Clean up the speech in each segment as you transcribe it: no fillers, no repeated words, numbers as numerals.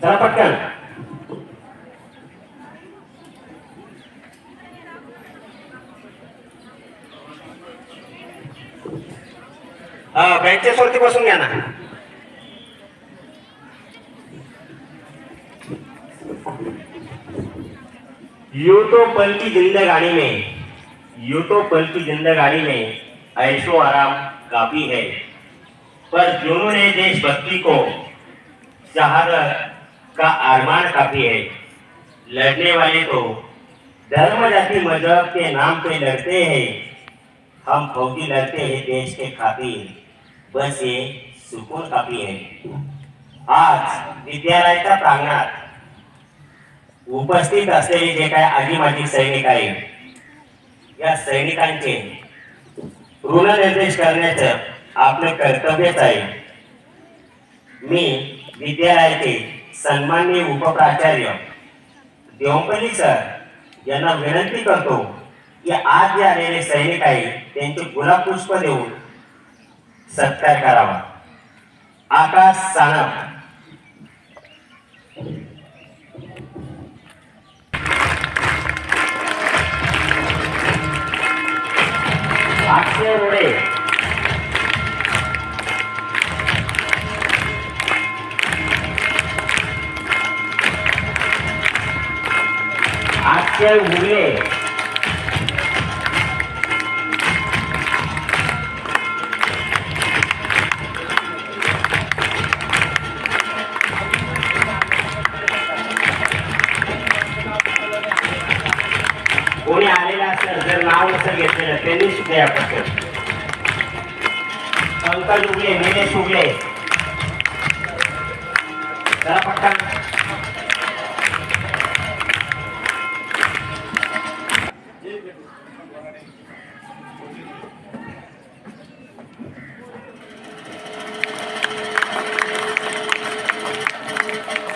चला पटकन. बेंचेस वरती बसून घ्या ना. यूं तो पल की जिंदगानी में, यूं तो पल की जिंदगानी में ऐशो आराम काफी है, पर जिन्होंने देशभक्ति को शहादत का अरमान काफी है. लड़ने वाले तो धर्म जाति मजहब के नाम पे लड़ते हैं, हम फौजी लड़ते हैं देश के खातिर, बस ये सुकून काफी है. आज विद्यालयाच्या प्रांगणात उपस्थित असलेले जे काही आजी माजी सैनिक आहेत, या सैनिकांचे ऋणनिर्देश करण्याचं आपलं कर्तव्यच आहे. मी विद्यालयाचे सन्माननीय उपप्राचार्य देवंपल्ली सर यांना विनंती करतो की आज जे आलेले सैनिक आहेत त्यांचे गुलाब पुष्प देऊन सत्कार करावा. आकाश सानप. अक्षय रोडे. अक्षय उगले. कोणी आलेला असेल जर नाव नसेल घेतलेलं त्यांनी सुद्धा या पटकन. पंकज उगले, निलेश उगले. चला पटकन.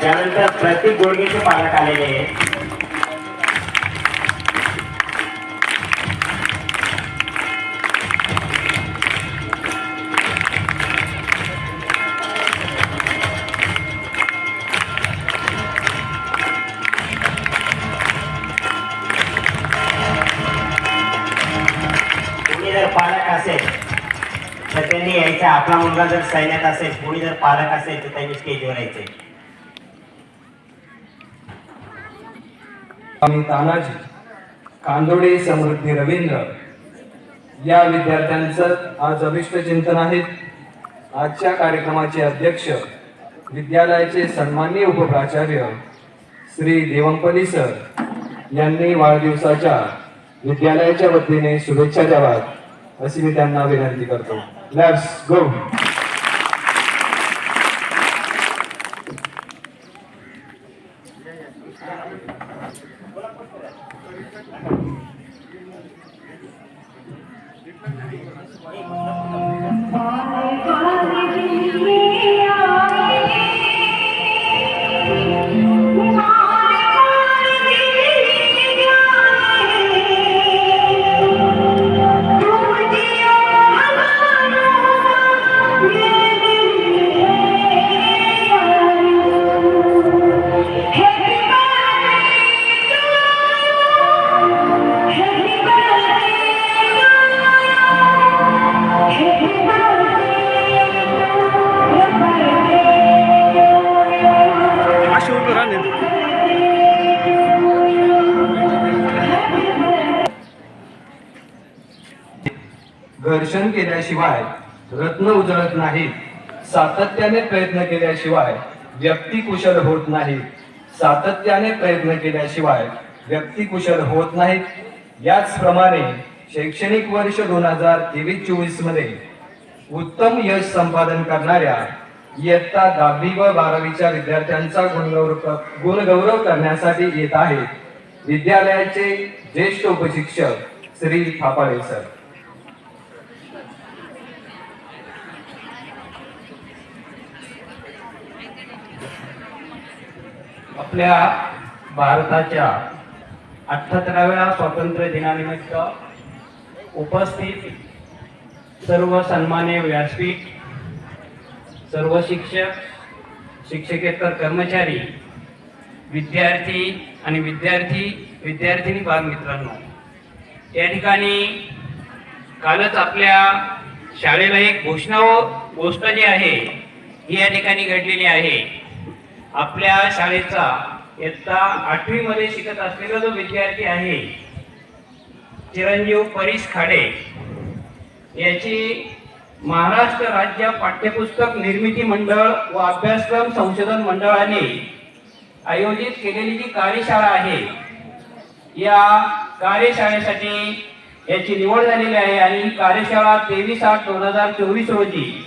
त्यानंतर प्रत्येक गोडगेचे पालक आलेले आहेत. कोणी जर पालक असेल तर त्यांनी यायचं. आपला मुलगा जर सैन्यात असेल, कोणी जर पालक असेल तर त्यांनी स्टेजवर यायचे. तानाजी कांदोडे, समृद्धी रवींद्र या विद्यार्थ्यांचं आज अभिष्ट चिंतन आहे. आजच्या कार्यक्रमाचे अध्यक्ष विद्यालयाचे सन्माननीय उपप्राचार्य श्री देवंपल्ली सर यांनी वाढदिवसाच्या विद्यालयाच्या वतीने शुभेच्छा द्याव्यात अशी मी त्यांना विनंती करतो. Let's go. घर्षण केल्याशिवाय रत्न उजळत नाहीत. सातत्याने प्रयत्न केल्याशिवाय व्यक्ती कुशल होत नाहीत. सातत्याने प्रयत्न केल्याशिवाय व्यक्ती कुशल होत नाहीत. याचप्रमाणे शैक्षणिक वर्ष 2023-24 मध्ये उत्तम यश संपादन करणाऱ्या इयत्ता 10वी व 12वीच्या विद्यार्थ्यांचा गुणगौरव करण्यासाठी येत आहेत विद्यालयाचे ज्येष्ठ उपशिक्षक श्री थापाळे सर. आपल्या भारताच्या 78व्या स्वातंत्र्य दिनानिमित्त उपस्थित सर्व सन्मान्य व्यासपीठ, सर्व शिक्षक, शिक्षकेतर कर्मचारी, विद्यार्थी आणि विद्यार्थिनी बालमित्रांनो, या ठिकाणी कालच आपल्या शाळेला एक गोष्ट जी आहे ही या ठिकाणी घडलेली आहे. आपल्या शाळेचा इयत्ता 8वी मध्ये शिकत असलेला जो विद्यार्थी आहे चिरंजीव परेश खाडे, याची महाराष्ट्र राज्य पाठ्यपुस्तक निर्मिती मंडळ व अभ्यासक्रम संशोधन मंडळाने आयोजित केलेली जी कार्यशाळा आहे, या कार्यशाळेसाठी याची निवड झालेली आहे आणि ही कार्यशाळा 23/8/2024 रोजी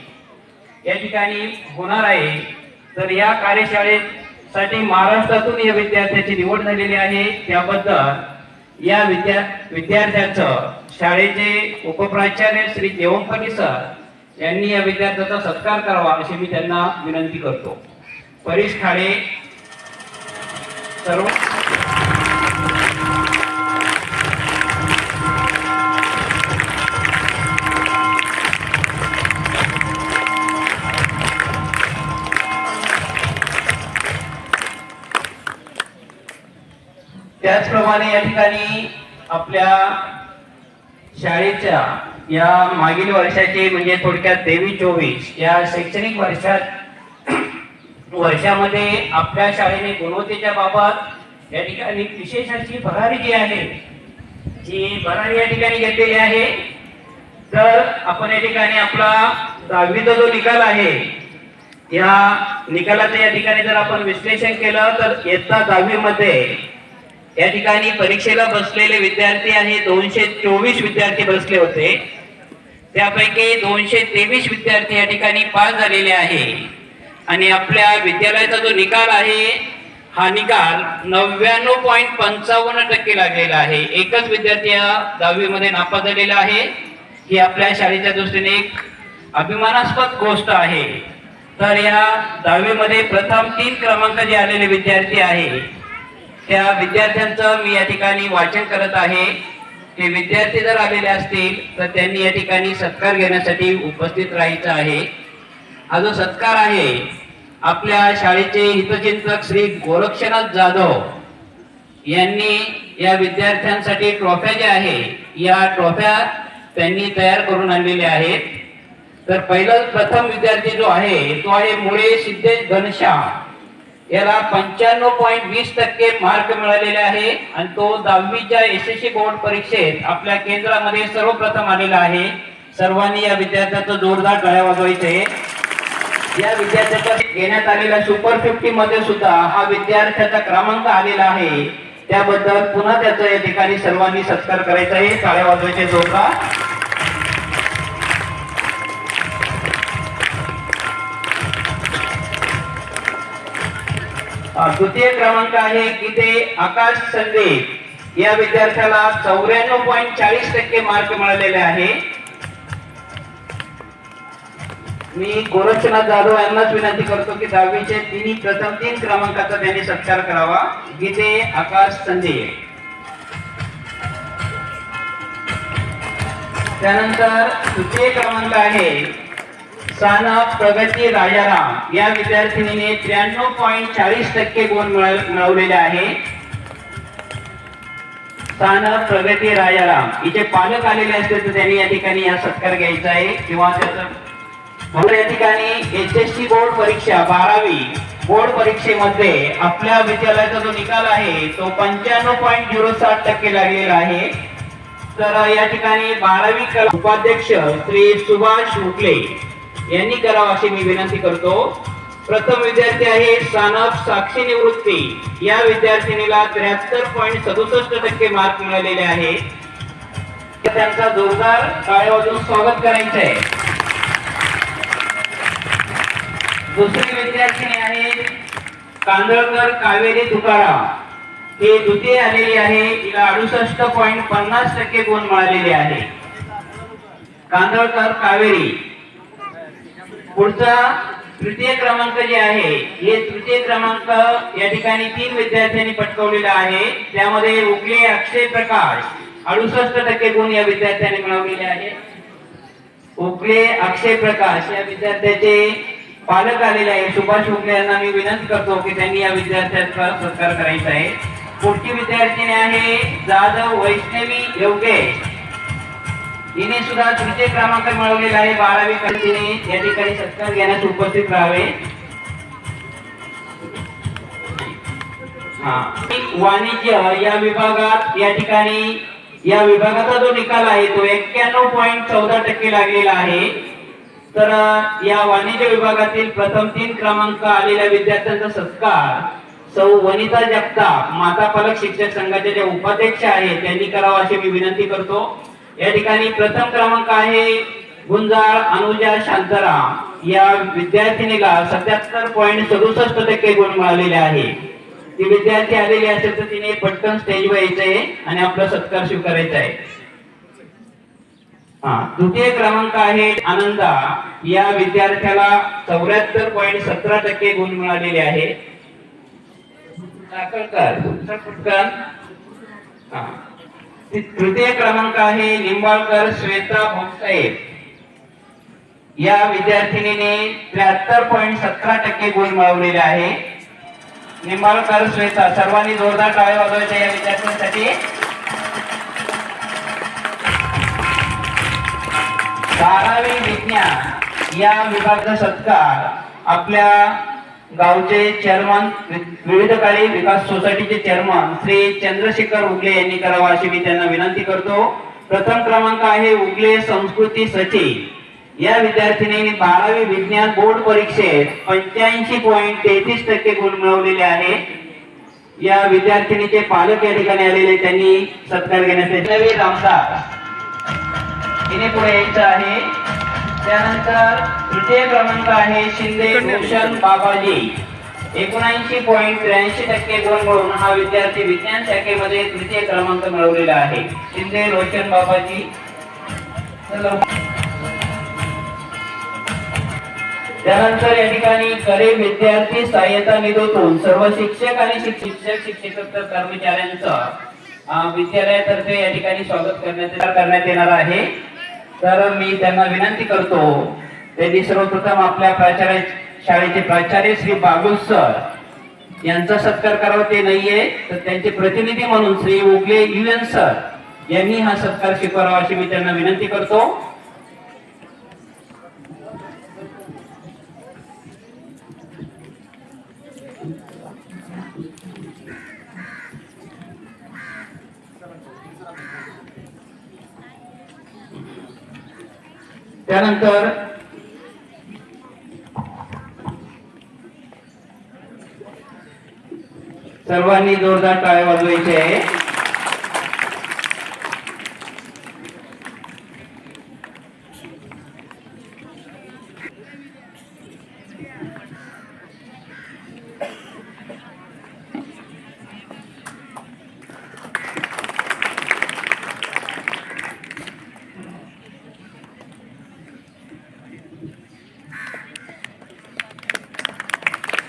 या ठिकाणी होणार आहे. तर या कार्यशाळेसाठी महाराष्ट्रातून या विद्यार्थ्याची निवड झालेली आहे. त्याबद्दल या विद्यार्थ्याचं शाळेचे उपप्राचार्य श्री देवंपल्ली सर यांनी या विद्यार्थ्याचा सत्कार करावा अशी मी त्यांना विनंती करतो. परेश खाडे सर्व त्याचप्रमाणे या ठिकाणी आपल्या शाळेच्या या मागील वर्षाचे म्हणजे थोडक्यात 23-24 या शैक्षणिक वर्षामध्ये आपल्या शाळेने गुणवत्तेच्या बाबत या ठिकाणी विशेष अशी भरारी जी आहे जी भरारी या ठिकाणी घेतलेली आहे. तर आपण या ठिकाणी आपला 10वीचा जो निकाल आहे या निकालाचं या ठिकाणी जर आपण विश्लेषण केलं तर इयत्ता 10वी मध्ये या ठिकाणी परीक्षेला बसलेले विद्यार्थी आहे 224 विद्यार्थी बसले होते. त्यापैकी 223 विद्यार्थी या ठिकाणी पास झालेले आहे आणि आपल्या विद्यालयाचा जो निकाल आहे हा निकाल 99.55% लागलेला आहे. एकच विद्यार्थी या 10वी मध्ये नापास झालेला आहे. ही आपल्या शाळेच्या दृष्टीने एक अभिमानास्पद गोष्ट आहे. तर या 10वी मध्ये प्रथम 3 क्रमांक जे आलेले विद्यार्थी आहे त्या विद्यार्थ्यांचं मी या ठिकाणी वाचन करत आहे. ते विद्यार्थी जर आलेले असतील तर त्यांनी या ठिकाणी सत्कार घेण्यासाठी उपस्थित राहायचं आहे. हा जो सत्कार आहे आपल्या शाळेचे हितचिंतक श्री गोरक्षनाथ जाधव यांनी या विद्यार्थ्यांसाठी ट्रॉफ्या ज्या आहे या ट्रॉफ्या त्यांनी तयार करून आणलेल्या आहेत. तर प्रथम विद्यार्थी जो आहे तो आहे मुळे सिद्धेश घनश्याम, याला 95.20% मार्क मिळालेले आहे आणि तो 10वीच्या SSC बोर्ड परीक्षेत आपल्या केंद्रामध्ये सर्वप्रथम आलेला आहे. सर्वांनी या विद्यार्थ्याचं जोरदार टाळ्या वाजवायचे. या विद्यार्थ्याचा घेण्यात आलेल्या सुपर 50 मध्ये सुद्धा हा विद्यार्थ्याचा क्रमांक आलेला आहे. त्याबद्दल पुन्हा त्याचा या ठिकाणी सर्वांनी सत्कार करायचा आहे. टाळ्या वाजवायचे जोरदार. द्वितीय क्रमांक आहे की ते आकाश संदीप, या विद्यार्थ्याला 94.40% मार्क मिळालेले आहे. मी गोरक्षनाथ जाधव यांनाच विनंती करतो की 10वीचे प्रथम 3 क्रमांकाचा त्यांनी सत्कार करावा. गीते आकाश संदीप. त्यानंतर तृतीय क्रमांक आहे सानप प्रगती राजाराम, या विद्यार्थिनीने 93.40% गुण मिळवलेले आहे. सानप प्रगती राजाराम हिचे पालक आलेले असते तर त्यांनी या ठिकाणी हा सत्कार घ्यायचा आहे किंवा त्याचा या ठिकाणी SSC बोर्ड परीक्षा 12वी बोर्ड परीक्षेमध्ये आपल्या विद्यालयाचा जो निकाल आहे तो 95.07% लागलेला आहे. तर या ठिकाणी 12वी उपाध्यक्ष श्री सुभाष मुकले यांनी करावा अशी मी विनंती करतो. प्रथम विद्यार्थी आहे सानप साक्षी निवृत्ती, या विद्यार्थिनीला 73.67% मार्क मिळालेले आहे. त्यांचा जोरदार टाळ्या वाजवून स्वागत करायचं आहे. दुसरी विद्यार्थिनी आहे कांदळकर कावेरी तुकाराम, ही द्वितीय आलेली आहे. तिला 68.50% गुण मिळालेले आहे. कांदळकर कावेरी. पुढचा तृतीय क्रमांक जे आहे हे तृतीय क्रमांक या ठिकाणी 3 विद्यार्थ्यांनी पटकावलेला आहे. त्यामध्ये उगले अक्षय प्रकाश 68% गुण या विद्यार्थ्यांनी मिळवलेले आहे. उगले अक्षय प्रकाश या विद्यार्थ्याचे पालक आलेले आहे. सुभाष उगले यांना मी विनंती करतो की त्यांनी या विद्यार्थ्याचा सत्कार करायचा आहे. पुढची विद्यार्थिनी आहे जाधव वैष्णवी योगेश. हिने सुद्धा तृतीय क्रमांक मिळवलेला आहे. 12वी कक्षेने या ठिकाणी सत्कार घेण्यास उपस्थित राहावे. वाणिज्य या विभागात या ठिकाणी या विभागाचा जो निकाल आहे तो 91.14% लागलेला आहे. तर या वाणिज्य विभागातील प्रथम 3 क्रमांक आलेल्या विद्यार्थ्यांचा सत्कार सौ वनिता जगताप माता पालक शिक्षक संघाच्या ज्या उपाध्यक्ष आहेत त्यांनी करावा अशी मी विनंती करतो. या ठिकाणी प्रथम क्रमांक आहे गुंजाळ अनुजा शांताराम या विद्यार्थिनीला 77.67% गुण मिळालेले आहे. ती विद्यार्थी आलेली असेल तर तिने पटकन स्टेजवर यायचंय आणि आपला सत्कार स्वीकारायचा आहे. द्वितीय क्रमांक आहे आनंदा या विद्यार्थ्याला 74.17% गुण मिळालेले आहे. तृतीय क्रमांक आहे निंबाळकर श्वेता भोसले या विद्यार्थिनीने 73.17% गुण मिळवलेले आहे. निंबाळकर श्वेता, सर्वांनी जोरदार टाळ्या वाजवायच्या या विद्यार्थ्यांसाठी. 12वी विज्ञान या विभागाचा सत्कार आपल्या गावचे चेअरमन विविध काळी विकास सोसायटीचे चेअरमन श्री चंद्रशेखर उगले यांनी करावा अशी मी त्यांना विनंती करतो. प्रथम क्रमांक आहे उगले संस्कृती सचिव या विद्यार्थिनीने 12वी विज्ञान बोर्ड परीक्षेत 85.33% गुण मिळवलेले आहे. या विद्यार्थिनीचे पालक या ठिकाणी आलेले त्यांनी सत्कार घेण्यासाठी रामदास हिने पुढे यायचं आहे. त्यानंतर तृतीय क्रमांक आहे शिंदे रोशन बाबाजी 79.83% गुण मिळवून हा विद्यार्थी विज्ञान शाखेमध्ये तृतीय क्रमांक मिळवलेला आहे. शिंदे रोशन बाबाजी. त्यानंतर या ठिकाणी गरीब विद्यार्थी सहाय्यता निधीतून सर्व शिक्षक आणि शिक्षक कर्मचाऱ्यांचं विद्यालयातर्फे या ठिकाणी स्वागत करण्यात येणार आहे. तर मी त्यांना विनंती करतो त्यांनी सर्वप्रथम आपल्या शाळेचे प्राचार्य श्री बागुल सर यांचा सत्कार करावा. ते नाहीये तर त्यांचे प्रतिनिधी म्हणून श्री उगले UN सर यांनी हा सत्कार स्वीकारावा अशी मी त्यांना विनंती करतो. त्यानंतर सर्वांनी जोरदार टाळ्या वाजवायचे आहे.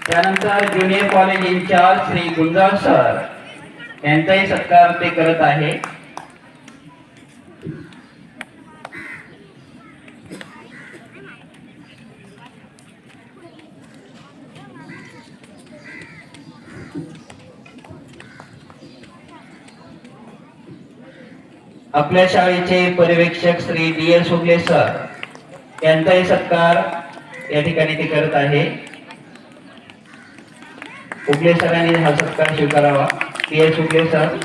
त्यानंतर junior college in-charge Shri Gunjal sir यांचाही सत्कार ते करत आहे. आपल्या शाळेचे पर्यवेक्षक श्री DS उगले सर यांचाही सत्कार या ठिकाणी ते करत आहे. उगले सरांनी हा सत्कार स्वीकारावा. DS उगले सर.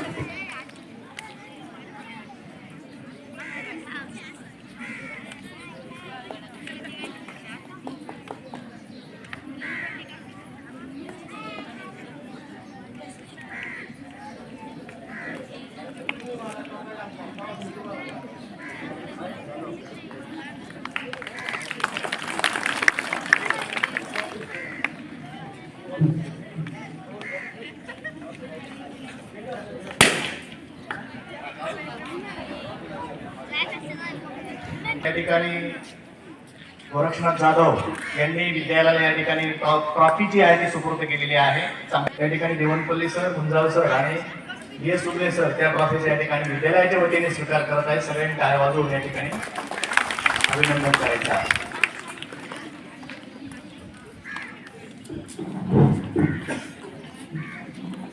या ठिकाणी गोरक्षनाथ जाधव यांनी विद्यालयाला या ठिकाणी ट्रॉफी जी आहे ती सुपूर्द केलेली आहे. या ठिकाणी देवनपल्ली सर, गुंजाळ सर आणि DS उगले सर त्या ट्रॉफीचा या ठिकाणी विद्यालयाच्या वतीने स्वीकार करत आहे. सगळ्यांनी टाळ्या वाजवून या ठिकाणी अभिनंदन करायचं आहे.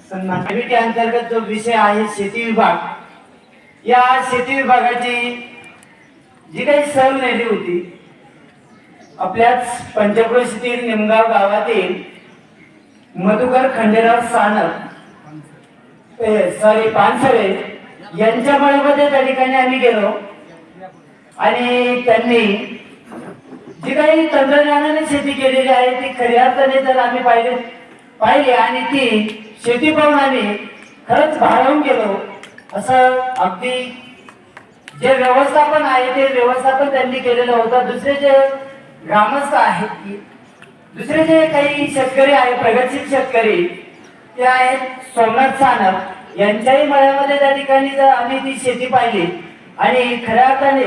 सन्मान कमिटी अंतर्गत जो विषय आहे शेती विभाग, या शेती विभागाची जी काही सहल नेली होती आपल्याच पंचक्रोशीतील निमगाव गावातील मधुकर खंडेराव सानप पानसरे यांच्या मळ्यामध्ये त्या ठिकाणी आम्ही गेलो आणि त्यांनी जी काही तंत्रज्ञानाने शेती केलेली आहे ती खऱ्या अर्थाने जर आम्ही पाहिली आणि ती शेती पाहून आम्ही खरंच भारावून गेलो. असं अगदी जे व्यवस्थापन आहे ते व्यवस्थापन त्यांनी केलेलं होतं. दुसरे जे ग्रामस्थ आहेत, दुसरे जे काही शेतकरी आहेत, प्रगतशील शेतकरी ते आहेत सोमनाथ सानप यांच्याही मळ्यामध्ये त्या ठिकाणी जर आम्ही ती शेती पाहिली आणि खऱ्या अर्थाने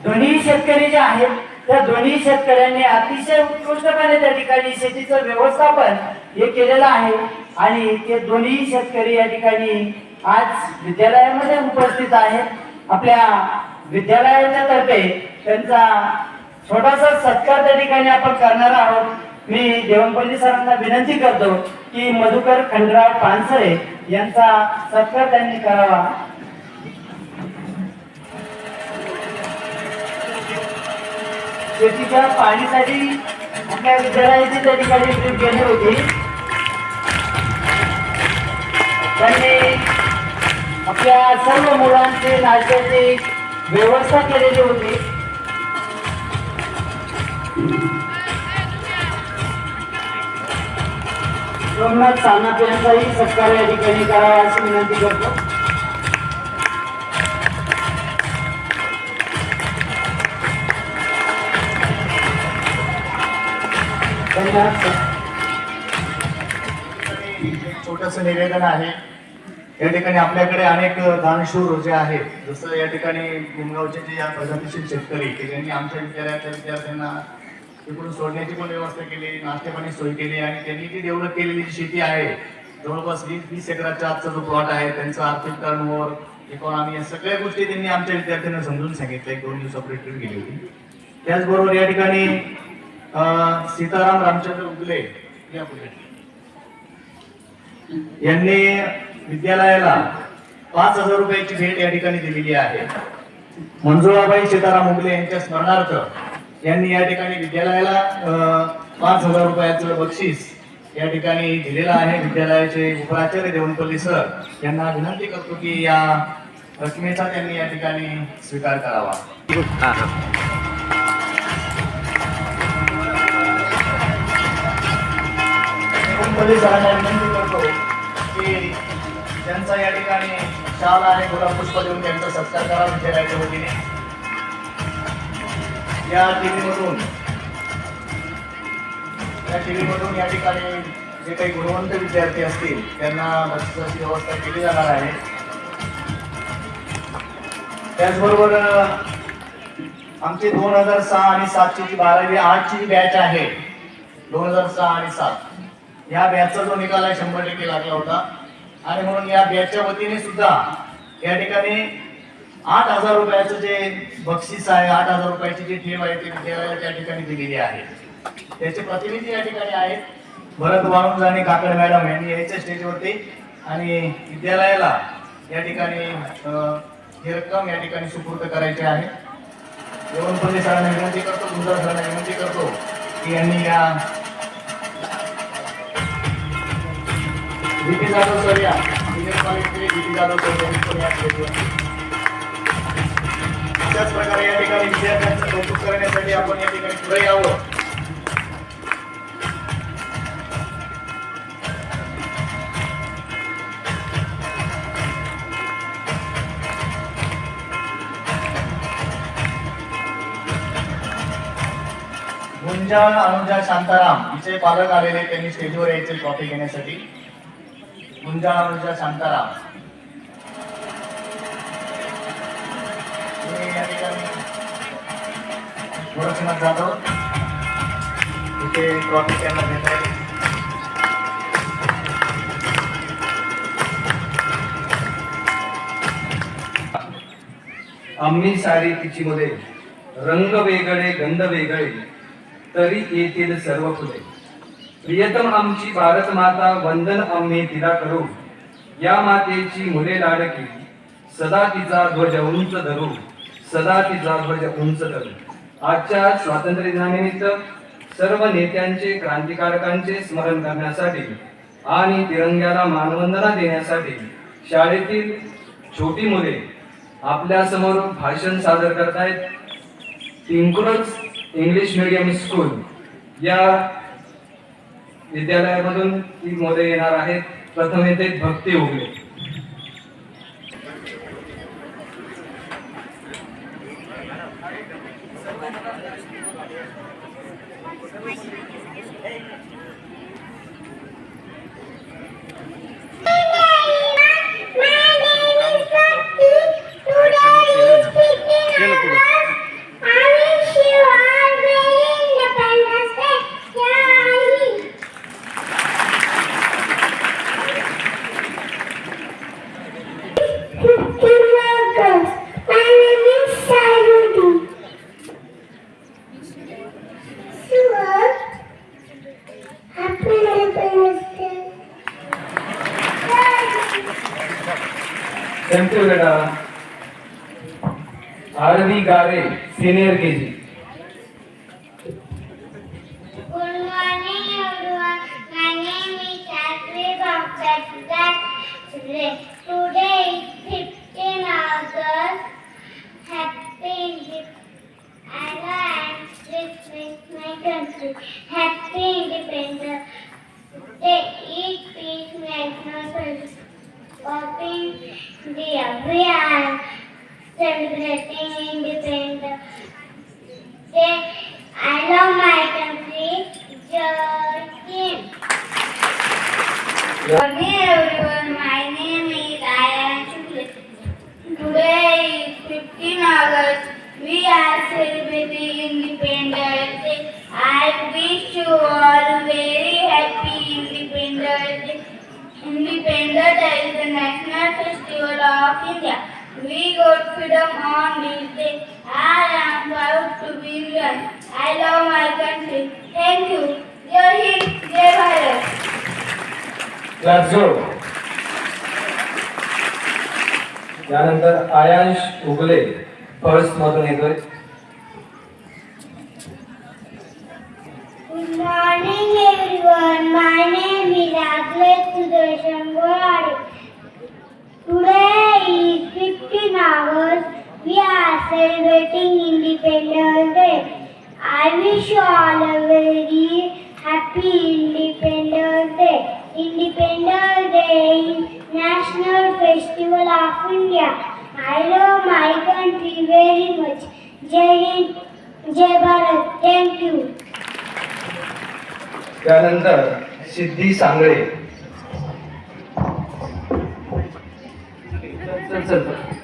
दोन्ही शेतकरी जे आहेत त्या दोन्ही शेतकऱ्यांनी अतिशय उत्कृष्टपणे त्या ठिकाणी शेतीचं व्यवस्थापन हे केलेलं आहे आणि ते दोन्ही शेतकरी या ठिकाणी आज विद्यालयामध्ये उपस्थित आहेत. आपल्या विद्यालयाच्या तर्फे त्यांचा छोटासा सत्कार त्या ठिकाणी आपण करणार आहोत. मी देवणपल्ली सरांना विनंती करतो की मधुकर खंडराव पानसरे यांचा सत्कार त्यांनी करावा. शेतीच्या पाणीसाठी आपल्या विद्यालयाची त्या ठिकाणी ट्रिप गेली होती. त्यांनी आपल्या सर्व मुलांची नाश्त्याची व्यवस्था केलेली होती. सोमनाथ सानप यांचाही सत्कार या ठिकाणी करावा अशी विनंती करतो. छोटस निवेदन आहे. या ठिकाणी आपल्याकडे अनेक दानशूर जे आहेत, जसं या ठिकाणी निमगावचे जे प्रगतीशील शेतकरी की ज्यांनी आमच्या विद्यालयातल्या विद्यार्थ्यांना तिकडून सोडण्याची पण व्यवस्था केली, नाश्त्यापाणी सोय केली आणि त्यांनी जी डेव्हलप केलेली जी शेती आहे जवळपास 20 एकराचा आजचा जो प्लॉट आहे त्यांचा आर्थिक टर्नओव्हर, इकॉनॉमी या सगळ्या गोष्टी त्यांनी आमच्या विद्यार्थ्यांना समजून सांगितलं. 1-2 दिवसापूर्वी ट्रिप गेली होती. त्याचबरोबर या ठिकाणी सीताराम रामचंद्र उगले यांनी विद्यालयाला 5,000 रुपयाची भेट या ठिकाणी दिलेली आहे. मंजुळाबाई सीताराम उगले यांच्या स्मरणार्थ यांनी या ठिकाणी विद्यालयाला 5,000 रुपयाचं बक्षीस या ठिकाणी दिलेलं आहे. विद्यालयाचे उपराचार्य देवणपल्ली सर यांना विनंती करतो की या रकमेचा त्यांनी या ठिकाणी स्वीकार करावा. देवणपल्ली सरांना विनंती करतो की त्यांचा या ठिकाणी शाल आणि गुलाब पुष्प देऊन त्यांचा सत्कार करावा विद्यालयाच्या वतीने. या टीव्हीमधून या ठिकाणी जे काही गुणवंत विद्यार्थी असतील त्यांना बक्षिसाची व्यवस्था केली जाणार आहे. त्याचबरोबर आमची 2006 आणि 7ची जी 12वी 8ची बॅच आहे, 2006 आणि 7 या बॅचचा जो निकाल आहे 100% लागला होता आणि म्हणून या बॅचच्या वतीने सुद्धा या ठिकाणी 8,000 रुपयाचं जे बक्षीस आहे, 8,000 रुपयाची जी ठेव आहे ती विद्यालयाला त्या ठिकाणी दिलेली आहे. त्याचे प्रतिनिधी या ठिकाणी आहेत भरत वाळुंज आणि काकड मॅडम यांनी यायच्या स्टेजवरती आणि विद्यालयाला या ठिकाणी ही रक्कम या ठिकाणी सुपूर्द करायची आहे. देवणपल्ली सरांना विनंती करतो, गुंजाळ सरांना विनंती करतो की यांनी या VP जाधव सर या VP जाधव सर यांनी पण या स्टेजवरती. त्याच प्रकारे या ठिकाणी विद्यार्थ्यांचं कौतुक करण्यासाठी आपण या ठिकाणी पुढे यावं. गुंजाळ अनुजा शांताराम हिचे पालक आलेले, त्यांनी स्टेजवर यायचे ट्रॉफी घेण्यासाठी. गुंजाळ अनुजा शांताराम या ठिकाणी गोरक्षनाथ जाधव इथे ट्रॉफी त्यांना देत आहे. आम्ही सारी तिची मध्ये रंग वेगळे गंध वेगळे तरी येतील सर्व फुले. प्रियतम आमची भारत माता वंदन आम्ही तिला करू. या मातेची मुले लाडकी सदा तिचा ध्वज उंच धरू. सदा तिचा ध्वज उंच धरू. आजच्या स्वातंत्र्य दिनानिमित्त सर्व नेत्यांचे क्रांतिकारकांचे स्मरण करण्यासाठी आणि तिरंग्याला मानवंदना देण्यासाठी शाळेतील छोटी मुले आपल्या समोर भाषण सादर करतायत. टिंकुरज इंग्लिश मीडियम स्कूल या विद्यालयामधून ती मुले येणार आहेत. प्रथम येते भक्ती उगले. Thank you, बेटा. आरवी गारे senior KG. Good morning, everyone. My name is Ashri Bhakshat. Today is 15 August. Happy Independence. And this is my country. Happy Independence Day. Each peace national service. Popping India. We are celebrating Independence Day. I love my country. Jai Hind. Good morning, everyone. My name is Ayan Shukla. Today is 15 August. We are celebrating Independence Day. I wish you all very happy Independence Day. Independence Day is the national festival of India. We got freedom on this day. I am proud to be Indian. I love my country. Thank you. Jai Hind, Jai Bharat. Let's go. त्यानंतर आयांश उगले first मधून येतोय. Good morning, everyone. My name is Aglet Sudarshan Gorade. Today is 15 August. We are celebrating Independence Day. I wish you all a very happy Independence Day. Independence Day is National Festival of India. I love my country very much. Jai Hind, Jai Bharat. Thank you. त्यानंतर सिद्धी सांगळे. चल चल चल.